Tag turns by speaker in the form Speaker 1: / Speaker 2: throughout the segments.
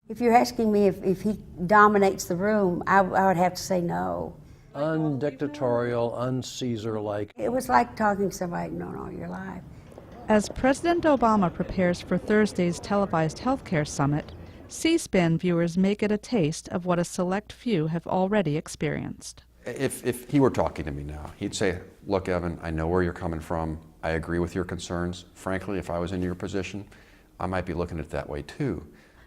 Speaker 1: If you're asking me if he dominates the room, I would have to say no.
Speaker 2: Undictatorial, un-Caesar-like.
Speaker 1: It was like talking to somebody you've known all your life.
Speaker 3: As President Obama prepares for Thursday's televised healthcare summit, C-SPAN viewers may get a taste of what a select few have already experienced.
Speaker 4: If he were talking to me now, he'd say, look, Evan, I know where you're coming from. I agree with your concerns. Frankly, if I was in your position, I might be looking at it that way too.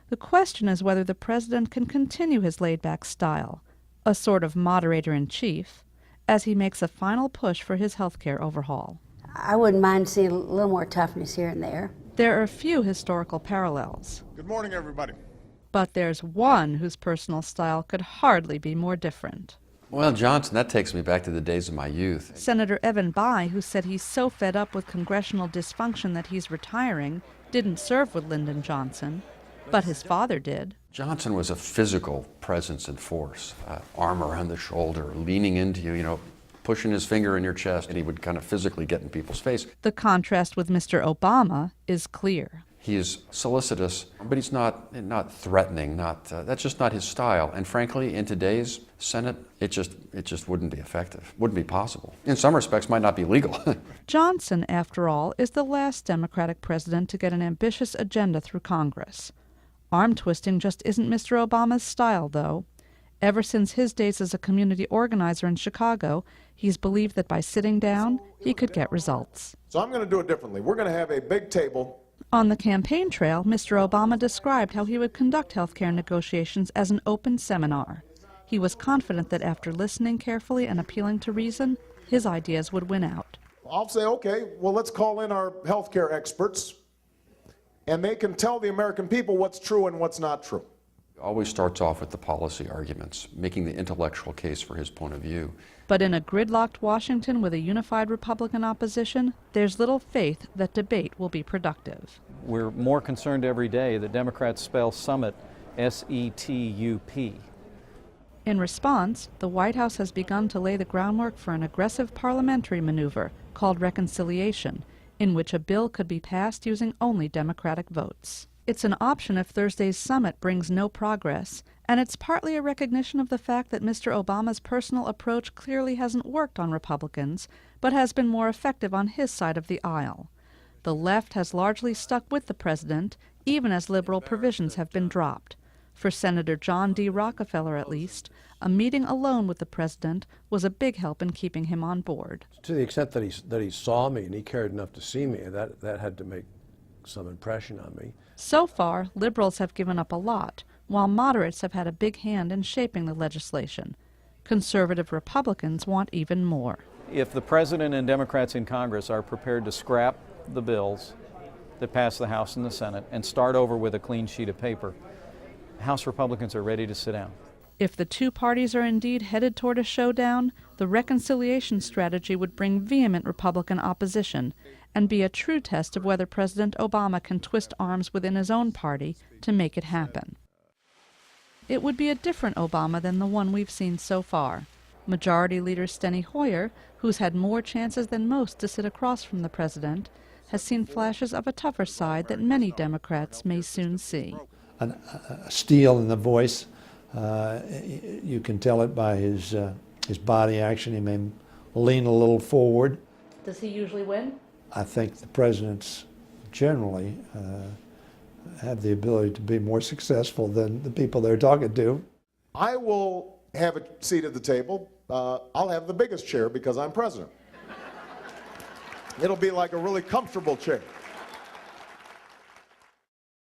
Speaker 3: The question is whether the president can continue his laid-back style, a sort of moderator-in-chief, as he makes a final push for his healthcare overhaul.
Speaker 1: I wouldn't mind seeing a little more toughness here and there.
Speaker 3: There are few historical parallels.
Speaker 5: Good morning, everybody.
Speaker 3: But there's one whose personal style could hardly be more different.
Speaker 4: Well, Johnson, that takes me back to the days of my youth.
Speaker 3: Senator Evan Bayh, who said he's so fed up with congressional dysfunction that he's retiring, didn't serve with Lyndon Johnson, but his father did.
Speaker 4: Johnson was a physical presence and force, arm around the shoulder, leaning into you, pushing his finger in your chest, and he would kind of physically get in people's face.
Speaker 3: The contrast with Mr. Obama is clear.
Speaker 4: He is solicitous, but he's not threatening. That's just not his style. And frankly, in today's Senate, it just wouldn't be effective. Wouldn't be possible. In some respects, might not be legal.
Speaker 3: Johnson, after all, is the last Democratic president to get an ambitious agenda through Congress. Arm twisting just isn't Mr. Obama's style, though. Ever since his days as a community organizer in Chicago, he's believed that by sitting down, he could get results.
Speaker 5: So I'm going to do it differently. We're going to have a big table.
Speaker 3: On the campaign trail, Mr. Obama described how he would conduct healthcare negotiations as an open seminar. He was confident that after listening carefully and appealing to reason, his ideas would win out.
Speaker 5: I'll say, okay, well, let's call in our healthcare experts, and they can tell the American people what's true and what's not true.
Speaker 4: Always starts off with the policy arguments, making the intellectual case for his point of view.
Speaker 3: But in a gridlocked Washington with a unified Republican opposition, there's little faith that debate will be productive.
Speaker 6: We're more concerned every day that Democrats spell summit S-E-T-U-P.
Speaker 3: In response, the White House has begun to lay the groundwork for an aggressive parliamentary maneuver called reconciliation, in which a bill could be passed using only Democratic votes. It's an option if Thursday's summit brings no progress, and it's partly a recognition of the fact that Mr. Obama's personal approach clearly hasn't worked on Republicans, but has been more effective on his side of the aisle. The left has largely stuck with the president, even as liberal provisions have been dropped. For Senator John D. Rockefeller, at least, a meeting alone with the president was a big help in keeping him on board.
Speaker 2: To the extent that he saw me and he cared enough to see me, that had to make some impression on me.
Speaker 3: So far, liberals have given up a lot, while moderates have had a big hand in shaping the legislation. Conservative Republicans want even more.
Speaker 6: If the president and Democrats in Congress are prepared to scrap the bills that pass the House and the Senate and start over with a clean sheet of paper, House Republicans are ready to sit down.
Speaker 3: If the two parties are indeed headed toward a showdown, the reconciliation strategy would bring vehement Republican opposition and be a true test of whether President Obama can twist arms within his own party to make it happen. It would be a different Obama than the one we've seen so far. Majority Leader Steny Hoyer, who's had more chances than most to sit across from the president, has seen flashes of a tougher side that many Democrats may soon see.
Speaker 7: A steel in the voice. You can tell it by his body action. He may lean a little forward.
Speaker 3: Does he usually win?
Speaker 7: I think the presidents generally have the ability to be more successful than the people they're talking to.
Speaker 5: I will have a seat at the table. I'll have the biggest chair because I'm president. It'll be like a really comfortable chair.